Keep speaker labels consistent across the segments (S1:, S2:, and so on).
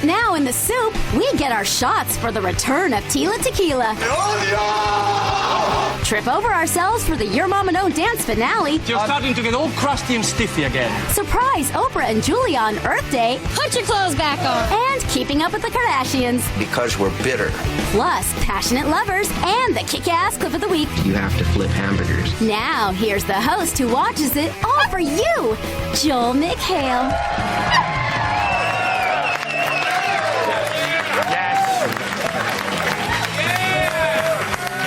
S1: But now in the soup, we get our shots for the return of Tila Tequila. Trip over ourselves for the Your Mama Don't Dance finale.
S2: You're starting to get all crusty and stiffy again.
S1: Surprise Oprah and Julia on Earth Day.
S3: Put your clothes back on.
S1: And keeping up with the Kardashians.
S4: Because we're bitter.
S1: Plus, passionate lovers and the kick-ass clip of the week.
S5: You have to flip hamburgers.
S1: Now, here's the host who watches it all for you, Joel McHale.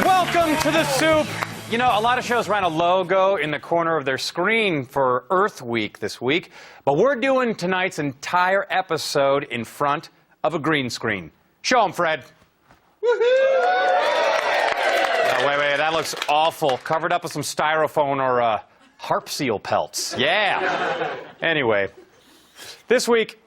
S6: Welcome to the soup. You know, a lot of shows ran a logo in the corner of their screen for Earth Week this week, but we're doing tonight's entire episode in front of a green screen. Show them, Fred. Oh, wait, that looks awful. Covered up with some styrofoam or harp seal pelts. Yeah. Anyway, this week,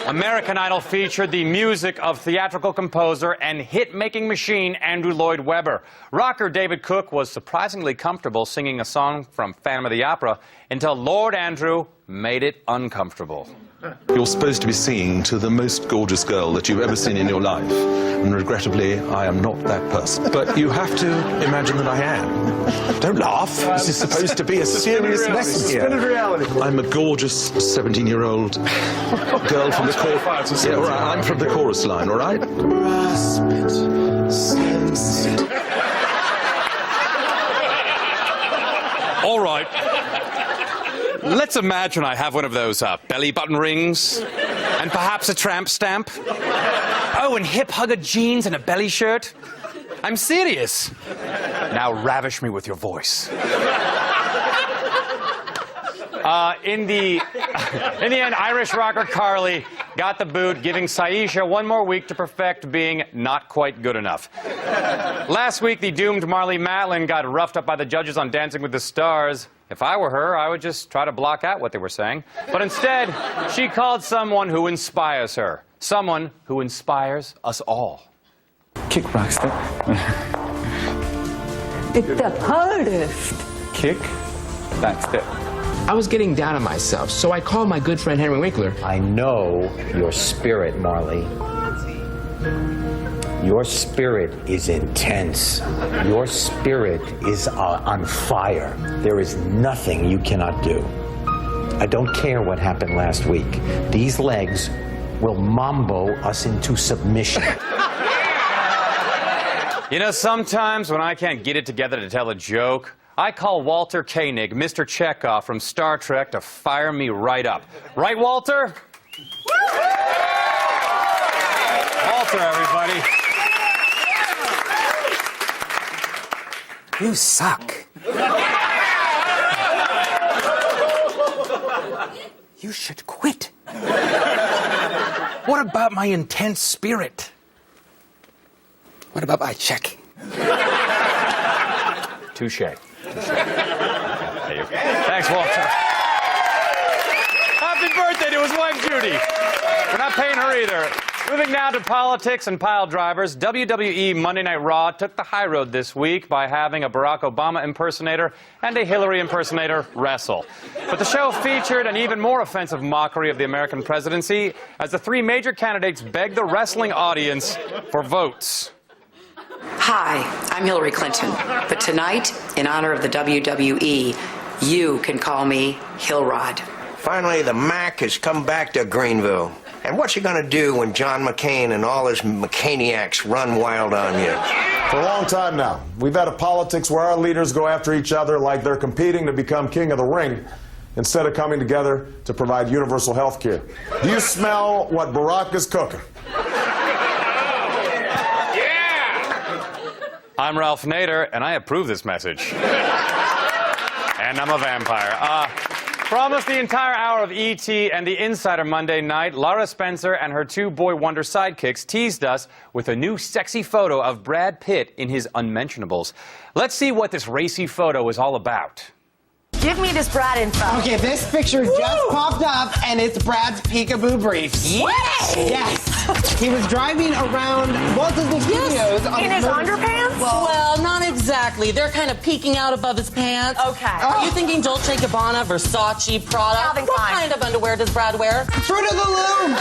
S6: American Idol featured the music of theatrical composer and hit-making machine Andrew Lloyd Webber. Rocker David Cook was surprisingly comfortable singing a song from Phantom of the Opera until Lord Andrew made it uncomfortable.
S7: You're supposed to be singing to the most gorgeous girl that you've ever seen in your life. And regrettably, I am not that person. But you have to imagine that I am. Don't laugh. This is supposed to be a serious lesson here.
S8: Suspended reality.
S7: I'm a gorgeous 17-year-old girl from the chorus. Yeah, all right, I'm from the chorus line, all right?
S6: All right. Let's imagine I have one of those belly button rings and perhaps a tramp stamp. Oh, and hip hugger jeans and a belly shirt. I'm serious. Now ravish me with your voice. In the end, Irish rocker Carly got the boot, giving Saisha one more week to perfect being not quite good enough. Last week, the doomed Marlee Matlin got roughed up by the judges on Dancing with the Stars. If I were her, I would just try to block out what they were saying. But instead, she called someone who inspires her. Someone who inspires us all.
S8: Kick, rock step.
S9: It's the hardest.
S8: Kick, back step.
S5: I was getting down on myself, so I called my good friend Henry Winkler.
S4: I know your spirit, Marlee. Your spirit is intense. Your spirit is on fire. There is nothing you cannot do. I don't care what happened last week. These legs will mambo us into submission.
S6: You know, sometimes when I can't get it together to tell a joke, I call Walter Koenig, Mr. Chekhov from Star Trek, to fire me right up. Right, Walter? Walter, everybody.
S5: You suck. You should quit. What about my intense spirit? What about my check?
S6: Touche. There you go. Thanks, Walter. Happy birthday to his wife, Judy. We're not paying her either. Moving now to politics and pile drivers, WWE Monday Night Raw took the high road this week by having a Barack Obama impersonator and a Hillary impersonator wrestle. But the show featured an even more offensive mockery of the American presidency as the three major candidates begged the wrestling audience for votes.
S10: Hi, I'm Hillary Clinton, but tonight, in honor of the WWE, you can call me Hillrod.
S4: Finally, the Mac has come back to Greenville. And what's he gonna do when John McCain and all his McCainiacs run wild on you?
S8: For a long time now, we've had a politics where our leaders go after each other like they're competing to become king of the ring instead of coming together to provide universal health care. Do you smell what Barack is cooking?
S6: I'm Ralph Nader, and I approve this message. And I'm a vampire. For almost the entire hour of E.T. and The Insider Monday night, Laura Spencer and her two boy wonder sidekicks teased us with a new sexy photo of Brad Pitt in his unmentionables. Let's see what this racy photo is all about.
S11: Give me this Brad info.
S12: Okay, this picture just popped up, and it's Brad's peekaboo briefs.
S11: Yes!
S12: Yes. He was driving around Walt Disney Studios on
S11: In his underpants?
S13: Well, not exactly. They're kind of peeking out above his pants.
S11: Okay.
S13: Are you thinking Dolce & Gabbana, Versace, Prada?
S11: Calvin
S13: What
S11: Klein.
S13: kind of underwear does Brad wear?
S12: Fruit of the Loom.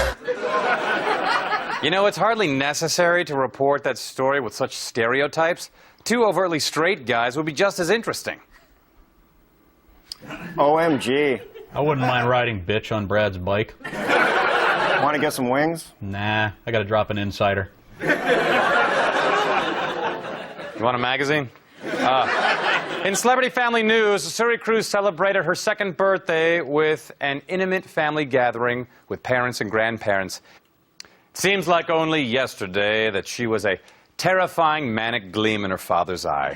S6: You know, it's hardly necessary to report that story with such stereotypes. Two overtly straight guys would be just as interesting.
S14: OMG.
S15: I wouldn't mind riding bitch on Brad's bike.
S14: Want to get some wings?
S15: Nah, I gotta drop an insider.
S6: You want a magazine? In celebrity family news, Suri Cruz celebrated her second birthday with an intimate family gathering with parents and grandparents. It seems like only yesterday that she was a terrifying manic gleam in her father's eye.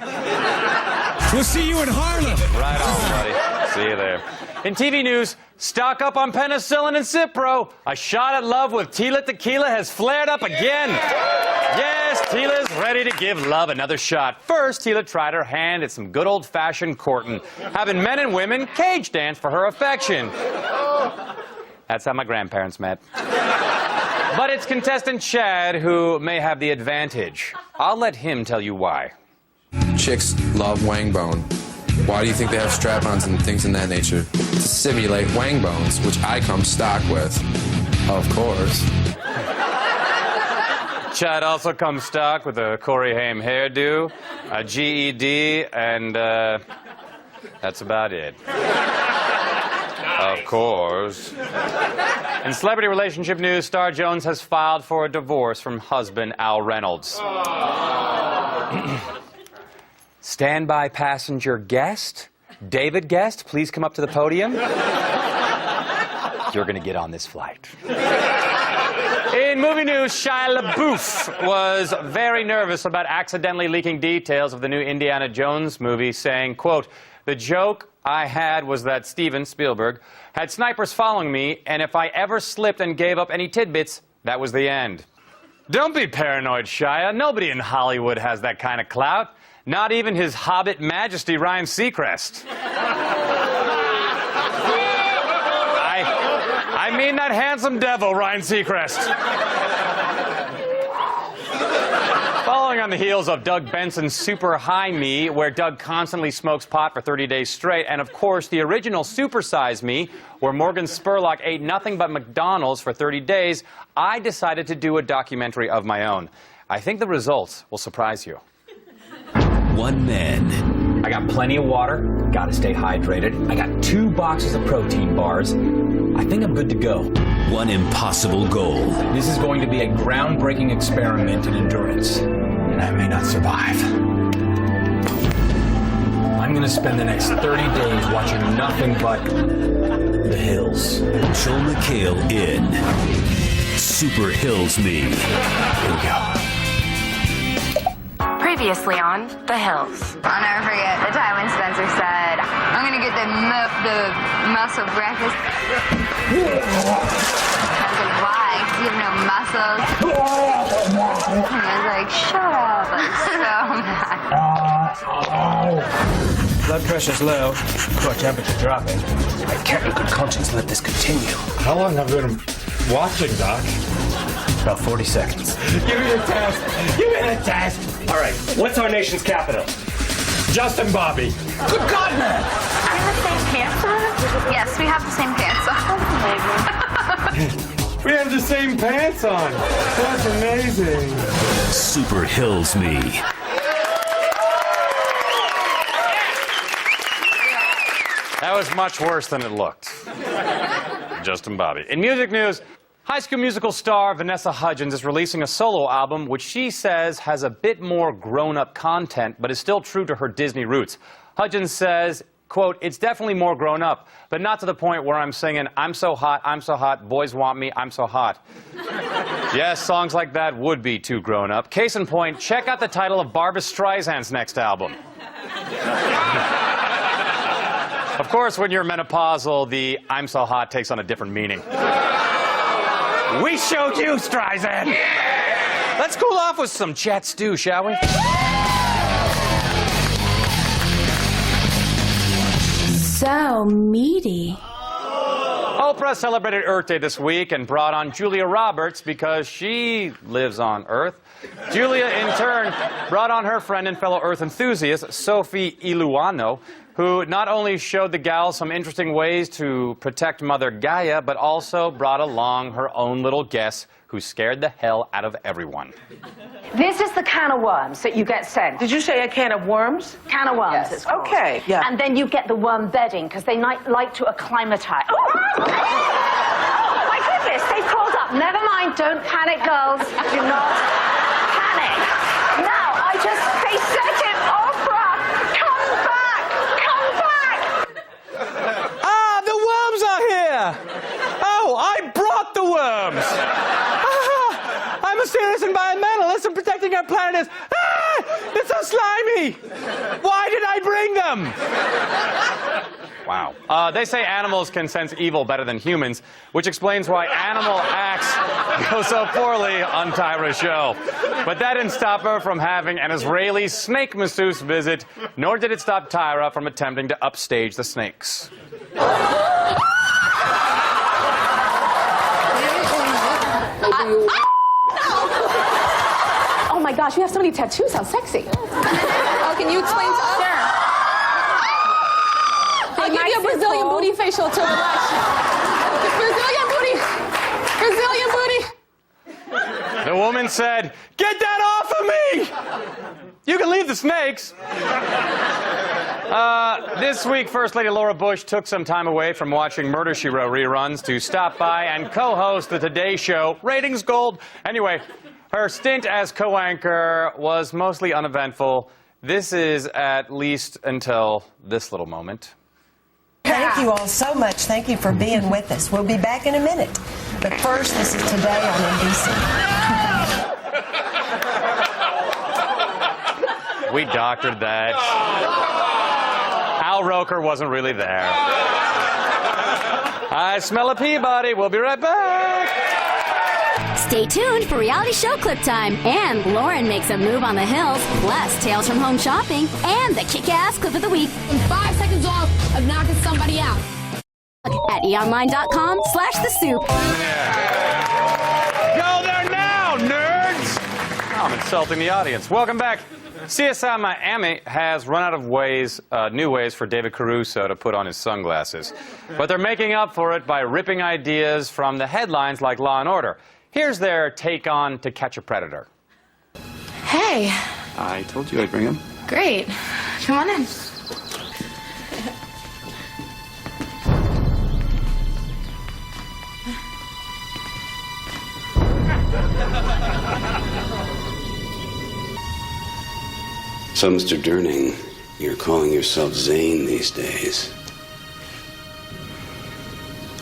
S2: We'll see you in Harlem.
S6: Right on, buddy. See you there. In TV news, stock up on penicillin and Cipro. A shot at love with Tila Tequila has flared up again. Yes, Tila's ready to give love another shot. First, Tila tried her hand at some good old-fashioned courting, having men and women cage dance for her affection. That's how my grandparents met. But it's contestant Chad who may have the advantage. I'll let him tell you why.
S16: Chicks love wang bone. Why do you think they have strap-ons and things in that nature? To simulate wang bones, which I come stock with. Of course.
S6: Chad also comes stock with a Corey Haim hairdo, a GED, and that's about it. Of course. In celebrity relationship news, Star Jones has filed for a divorce from husband Al Reynolds. Standby passenger guest, David Guest, please come up to the podium. You're going to get on this flight. In movie news, Shia LaBeouf was very nervous about accidentally leaking details of the new Indiana Jones movie, saying, quote, "The joke I had was that Steven Spielberg had snipers following me, and if I ever slipped and gave up any tidbits, that was the end." Don't be paranoid, Shia. Nobody in Hollywood has that kind of clout. Not even His Hobbit Majesty, Ryan Seacrest. I mean that handsome devil, Ryan Seacrest. Following on the heels of Doug Benson's Super High Me, where Doug constantly smokes pot for 30 days straight, and of course the original Super Size Me, where Morgan Spurlock ate nothing but McDonald's for 30 days, I decided to do a documentary of my own. I think the results will surprise you.
S17: One man. I got plenty of water, gotta stay hydrated. I got 2 boxes of protein bars. I think I'm good to go. One impossible goal. This is going to be a groundbreaking experiment in endurance, and I may not survive. I'm gonna spend the next 30 days watching nothing but the hills. Joel McHale in Super Hills Me. Here we go.
S18: Previously on The Hills.
S19: I'll never forget the time when Spencer said, "I'm gonna get the muscle breakfast." I was like, "Why? 'Cause you have no muscles." And I was like, "Shut up." I'm so mad.
S5: Blood pressure's low, core temperature dropping. I can't in good conscience let this continue.
S2: How long have you been watching, Doc?
S5: About 40 seconds.
S2: Give me the test. Give me the test. All right, what's our nation's capital? Justin Bobby.
S5: Good God, man!
S19: Do you have the same pants on? Yes, we have the same pants on.
S2: We have the same pants on. That's amazing.
S17: Super Hills Me.
S6: That was much worse than it looked. Justin Bobby. In music news, High School Musical star Vanessa Hudgens is releasing a solo album which she says has a bit more grown-up content but is still true to her Disney roots. Hudgens says, quote, "It's definitely more grown up, but not to the point where I'm singing, 'I'm so hot, boys want me, I'm so hot.'" Yes, songs like that would be too grown up. Case in point, check out the title of Barbra Streisand's next album. Of course, when you're menopausal, the "I'm so hot" takes on a different meaning. We showed you, Streisand! Let's cool off with some chat stew, shall we?
S1: So So meaty.
S6: Oprah celebrated Earth Day this week and brought on Julia Roberts because she lives on Earth. Julia, in turn, brought on her friend and fellow Earth enthusiast, Sophie Iluano, who not only showed the gals some interesting ways to protect Mother Gaia, but also brought along her own little guest who scared the hell out of everyone.
S20: This is the can of worms that you get sent.
S12: Did you say a can of worms?
S20: Can of worms,
S12: Yes.
S20: it's called.
S12: Okay, yeah.
S20: And then you get the worm bedding, because they like to acclimatize. Oh! My goodness, they've crawled up. Never mind, don't panic, girls. Do not panic. Now, they said it, Oprah! Come back! Come back!
S6: Ah, the worms are here! Oh, I brought the worms! I'm a serious environmentalist and protecting our planet is... Ah! It's so slimy! Why did I bring them? Wow. They say animals can sense evil better than humans, which explains why animal acts go so poorly on Tyra's show. But that didn't stop her from having an Israeli snake masseuse visit, nor did it stop Tyra from attempting to upstage the snakes.
S9: Oh my gosh, you have so many tattoos. How sexy. Oh, can you explain to us? I'll give you a Brazilian booty facial till the lunch. Brazilian booty.
S6: The woman said, "Get that off of me! You can leave the snakes." This week, First Lady Laura Bush took some time away from watching Murder, She Wrote reruns to stop by and co-host the Today Show. Ratings gold. Anyway, her stint as co-anchor was mostly uneventful. This is at least until this little moment.
S11: Thank you all so much. Thank you for being with us. We'll be back in a minute. But first, this is Today on NBC.
S6: We doctored that. Al Roker wasn't really there. I smell a Peabody. We'll be right back.
S1: Stay tuned for reality show clip time. And Lauren makes a move on the hills, plus tales from home shopping, and the kick-ass clip of the week.
S3: 5 seconds off of knocking somebody out.
S1: At eonline.com/the soup.
S6: Go there now, nerds! I'm insulting the audience. Welcome back. CSI Miami has run out of new ways for David Caruso to put on his sunglasses. But they're making up for it by ripping ideas from the headlines like Law & Order. Here's their take on To Catch a Predator.
S18: Hey.
S21: I told you I'd bring him.
S18: Great. Come on in.
S22: So, Mr. Durning, you're calling yourself Zane these days.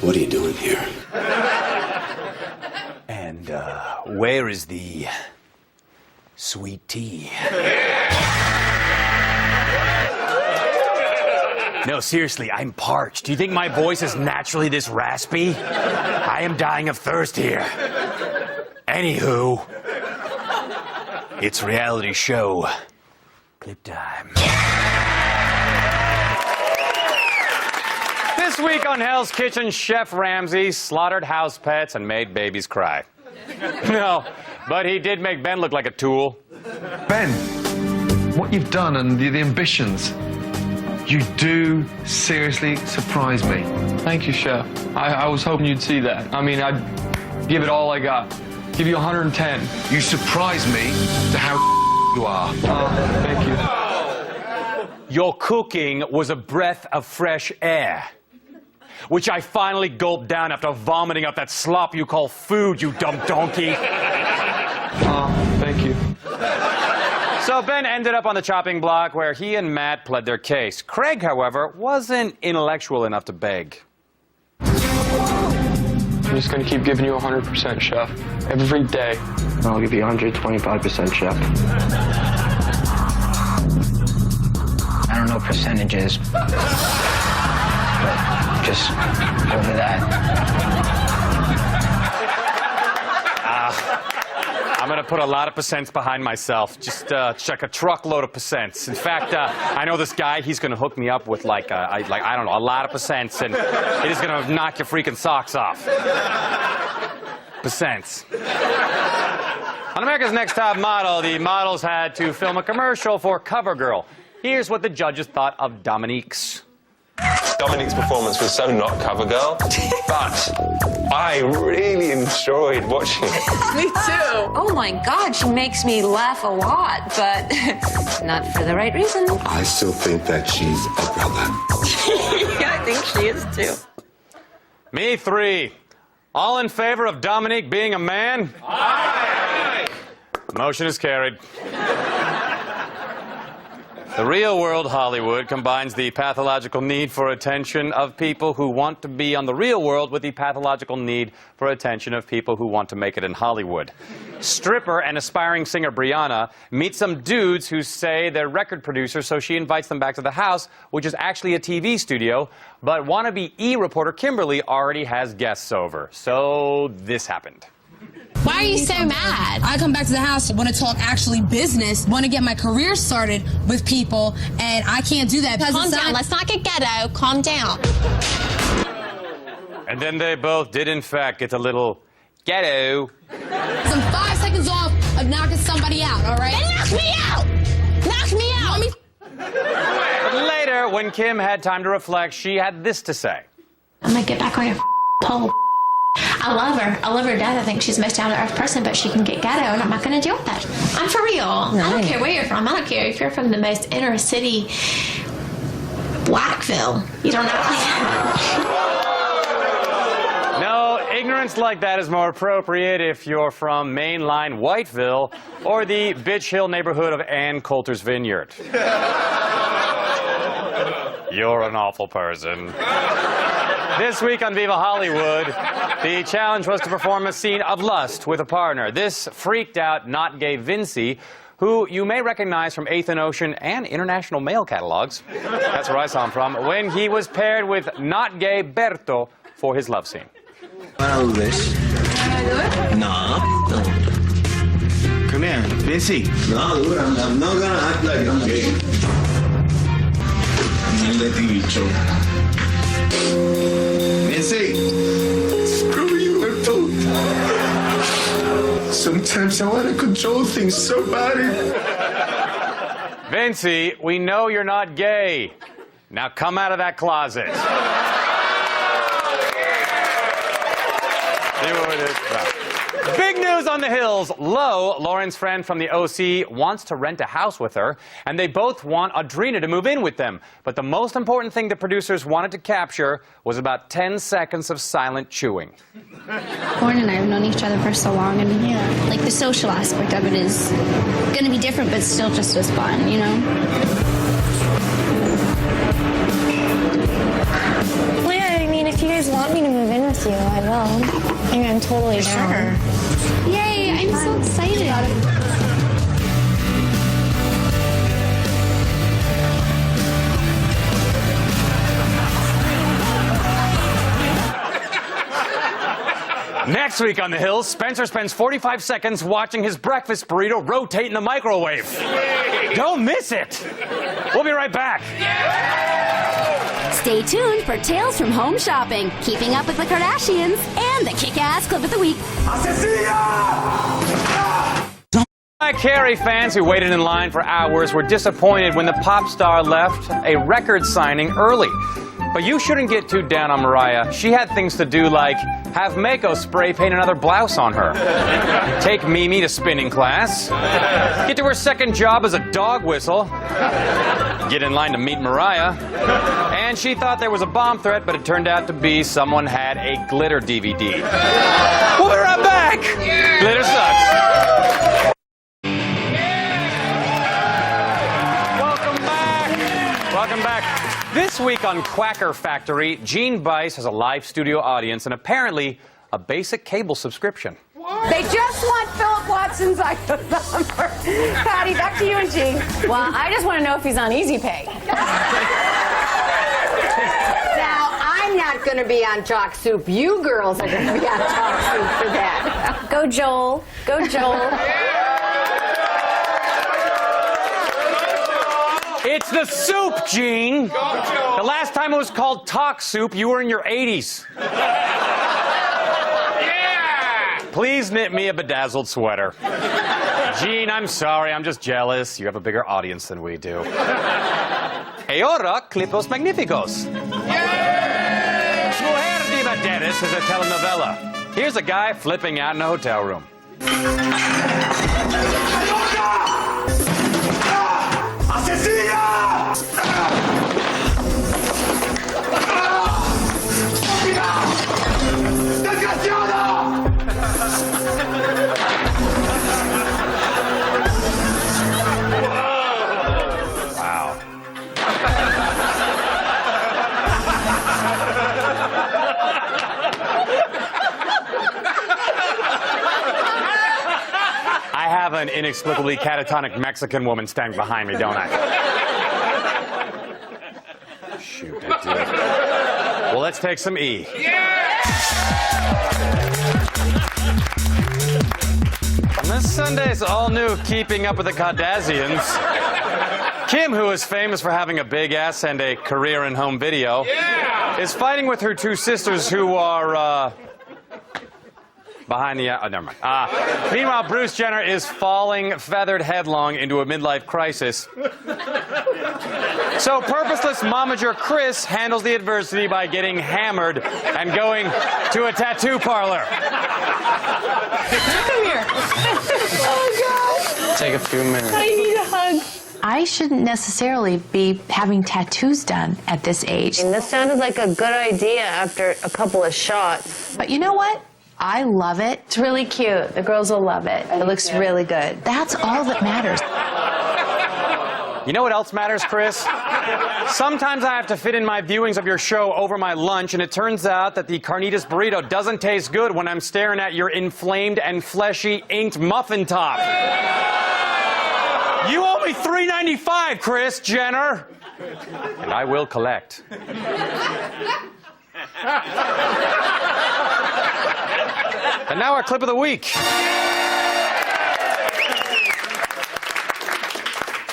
S22: What are you doing here?
S17: And, where is the sweet tea? No, seriously, I'm parched. Do you think my voice is naturally this raspy? I am dying of thirst here. Anywho, it's reality show clip time.
S6: This week on Hell's Kitchen, Chef Ramsay slaughtered house pets and made babies cry. No, but he did make Ben look like a tool.
S23: Ben, what you've done and the ambitions, you do seriously surprise me.
S24: Thank you, Chef. I was hoping you'd see that. I mean, I'd give it all I got. Give you 110.
S23: You surprise me to how you are.
S24: Thank you.
S6: Your cooking was a breath of fresh air, which I finally gulped down after vomiting up that slop you call food, you dumb donkey.
S24: Thank you.
S6: So Ben ended up on the chopping block where he and Matt pled their case. Craig, however, wasn't intellectual enough to beg.
S24: I'm just going to keep giving you 100%, Chef. Every day.
S23: I'll give you 125%, Chef.
S25: I don't know percentages, but just over that.
S6: I'm going to put a lot of percents behind myself. Just like a truckload of percents. In fact, I know this guy. He's going to hook me up with like I don't know, a lot of percents, and it is going to knock your freaking socks off. Percents. On America's Next Top Model, the models had to film a commercial for CoverGirl. Here's what the judges thought of Dominique's.
S4: Dominique's performance was so not CoverGirl, but I really enjoyed watching it.
S7: Me too. Oh my God, she makes me laugh a lot, but not for the right reason.
S22: I still think that she's Oprah then.
S7: Yeah, I think she is too.
S6: Me 3. All in favor of Dominique being a man? Aye. Motion is carried. The real world Hollywood combines the pathological need for attention of people who want to be on the real world with the pathological need for attention of people who want to make it in Hollywood. Stripper and aspiring singer Brianna meet some dudes who say they're record producers, so she invites them back to the house, which is actually a TV studio, but wannabe E! reporter Kimberly already has guests over. So this happened.
S3: Why are you so mad? I come back to the house, want to talk actually business, want to get my career started with people, and I can't do that. Calm down. Let's not get ghetto. Calm down.
S6: And then they both did, in fact, get a little ghetto.
S3: I'm 5 seconds off of knocking somebody out, all right? Then knock me out! Knock me out!
S6: But later, when Kim had time to reflect, she had this to say.
S18: I'm gonna get back on your pole. I love her. I love her death. I think she's the most down-to-earth person, but she can get ghetto, and I'm not going to deal with that. I'm for real. I don't care where you're from. I don't care if you're from the most inner city, Blackville. You don't know.
S6: No, ignorance like that is more appropriate if you're from mainline Whiteville or the Bitch Hill neighborhood of Ann Coulter's Vineyard. You're an awful person. This week on Viva Hollywood, the challenge was to perform a scene of lust with a partner. This freaked out not gay Vincy, who you may recognize from 8th and Ocean and international mail catalogs. That's where I saw him from, when he was paired with not gay Berto for his love scene.
S8: Wanna do this? No. Come here, Vincy. No, dude, I'm not gonna act like I'm gay. Vincy, screw you, Berto. Sometimes I want to control things so bad.
S6: Vincy, we know you're not gay. Now come out of that closet. Big news on the hills. Lo, Lauren's friend from the OC, wants to rent a house with her, and they both want Audrina to move in with them. But the most important thing the producers wanted to capture was about 10 seconds of silent chewing.
S18: Lauren and I have known each other for so long, and like the social aspect of it is going to be different, but still just as fun, you know?
S10: Well, yeah, I mean, if you guys want me to move in with you, I will. I mean, I'm totally down.
S18: Yay, I'm so excited.
S6: Next week on the hills, Spencer spends 45 seconds watching his breakfast burrito rotate in the microwave. Don't miss it. We'll be right back.
S1: Stay tuned for Tales from Home Shopping, Keeping Up with the Kardashians, and the kick-ass clip of the week.
S6: Carey fans who waited in line for hours were disappointed when the pop star left a record signing early. But you shouldn't get too down on Mariah. She had things to do like have Mako spray paint another blouse on her, take Mimi to spinning class, get to her second job as a dog whistle, get in line to meet Mariah, and she thought there was a bomb threat, but it turned out to be someone had a glitter DVD. We'll be right back! Glitter sucks. Welcome back. This week on Quacker Factory, Gene Bice has a live studio audience and apparently a basic cable subscription.
S9: They just want Philip Watson's iPhone number. Patty, back to you and Gene.
S13: Well, I just want to know if he's on Easy Pay.
S9: Now, I'm not going to be on Chalk Soup. You girls are going to be on Chalk Soup for that.
S10: Go Joel. Go Joel.
S6: It's the soup, Gene. The last time it was called talk soup, you were in your 80s. Yeah! Please knit me a bedazzled sweater. Gene, I'm sorry. I'm just jealous. You have a bigger audience than we do. E ora, clipos magnificos. Mujer Divertidas is a telenovela. Here's a guy flipping out in a hotel room. Wow. I have an inexplicably catatonic Mexican woman standing behind me, don't I? Shoot, I did. Well, let's take some E. On this Sunday's all-new Keeping Up with the Kardashians, Kim, who is famous for having a big ass and a career in home video, is fighting with her two sisters who are, behind the... Oh, never mind. Meanwhile, Bruce Jenner is falling feathered headlong into a midlife crisis. So purposeless momager Chris handles the adversity by getting hammered and going to a tattoo parlor.
S3: Come here. Oh, God.
S24: Take a few minutes.
S3: I need a hug.
S5: I shouldn't necessarily be having tattoos done at this age.
S7: And this sounded like a good idea after a couple of shots.
S5: But you know what? I love it.
S7: It's really cute. The girls will love it. It looks really good.
S5: That's all that matters.
S6: You know what else matters, Chris? Sometimes I have to fit in my viewings of your show over my lunch, and it turns out that the carnitas burrito doesn't taste good when I'm staring at your inflamed and fleshy inked muffin top. You owe me $3.95, Chris Jenner. And I will collect. And now our clip of the week.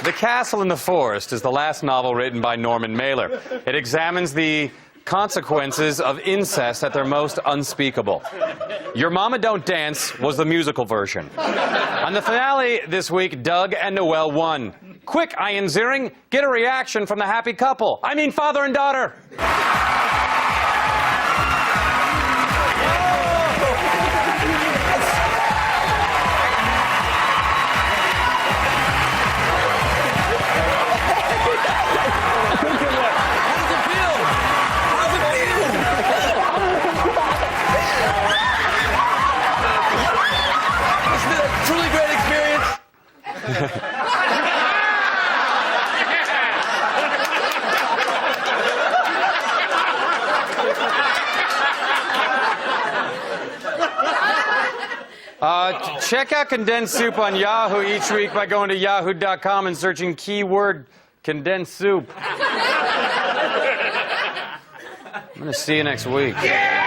S6: The Castle in the Forest is the last novel written by Norman Mailer. It examines the consequences of incest at their most unspeakable. Your Mama Don't Dance was the musical version. On the finale this week, Doug and Noelle won. Quick, Ian Ziering, get a reaction from the happy couple. I mean, father and daughter. Check out Condensed Soup on Yahoo each week by going to yahoo.com and searching keyword condensed soup. I'm going to see you next week. Yeah!